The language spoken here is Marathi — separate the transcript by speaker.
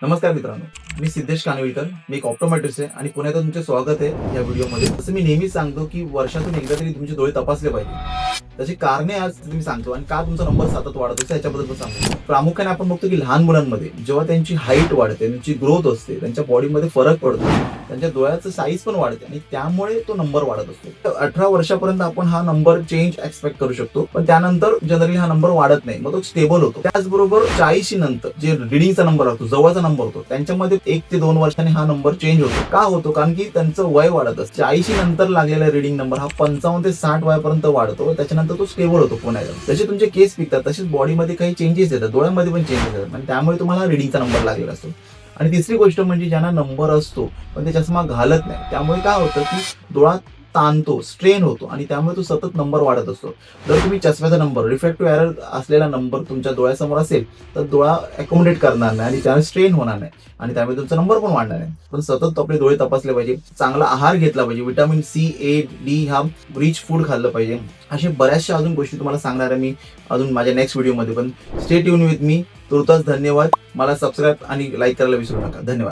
Speaker 1: नमस्कार मित्रांनो, मी सिद्धेश कानविलकर. मी एक ऑप्टोमेट्रिस्ट आहे आणि पुण्यात तुमचे स्वागत आहे या व्हिडिओमध्ये. जसं मी नेहमीच सांगतो की वर्षातून एकदा तरी तुमचे डोळे तपासले पाहिजे. त्याची कारणे आज मी सांगतो आणि का तुमचा नंबर सतत वाढत असतो याच्याबद्दल पण सांगतो. प्रामुख्याने आपण बघतो की लहान मुलांमध्ये जेव्हा त्यांची हाईट वाढते, त्यांची ग्रोथ असते, त्यांच्या बॉडीमध्ये फरक पडतो, त्यांच्या डोळ्याचं साईज पण वाढते आणि त्यामुळे तो नंबर वाढत असतो. 18 वर्षापर्यंत आपण हा नंबर चेंज एक्सपेक्ट करू शकतो, पण त्यानंतर जनरली हा नंबर वाढत नाही, मग तो स्टेबल होतो. त्याचबरोबर 40 नंतर जे रिडिंगचा नंबर असतो, जवळचा नंबर होतो, त्यांच्यामध्ये 1 ते 2 वर्षांनी हा नंबर चेंज होतो. का होतो? कारण की त्यांचं वय वाढत असतं. 40 नंतर लागलेला रिडिंग नंबर हा 55 ते 60 वयापर्यंत वाढतो. त्याच्यानंतर तो स्टेबल होतो पुण्याला. जसे तुमचे केस पिकतात तसेच बॉडीमध्ये काही चेंजेस येतात, डोळ्यामध्ये पण चेंजेस येतात आणि त्यामुळे तुम्हाला रिडिंगचा नंबर लागलेला असतो. आणि तिसरी गोष्ट म्हणजे ज्यांना नंबर असतो पण ते चष्मा घालत नाही, त्यामुळे काय होतं की डोळा ताणतो, स्ट्रेन होतो आणि त्यामुळे तो सतत नंबर वाढत असतो. जर तुम्ही चष्म्याचा नंबर, रिफ्रॅक्टिव्ह एरर असलेला नंबर तुमच्या डोळ्यासमोर असेल तर डोळा अकोमोडेट करणार नाही आणि त्यामुळे स्ट्रेन होणार नाही आणि त्यामुळे तुमचा नंबर पण वाढणार नाही. पण सतत आपले डोळे तपासले पाहिजे, चांगला आहार घेतला पाहिजे, विटामिन सी, ए, डी हा रिच फूड खाल्लं पाहिजे. असे बऱ्याचशा अजून गोष्टी तुम्हाला सांगणार आहे मी अजून माझ्या नेक्स्ट व्हिडिओमध्ये. पण स्टे ट्यून विथ मी. तुर्तास धन्यवाद. मला सबस्क्राईब आणि लाईक करायला विसरू नका. धन्यवाद.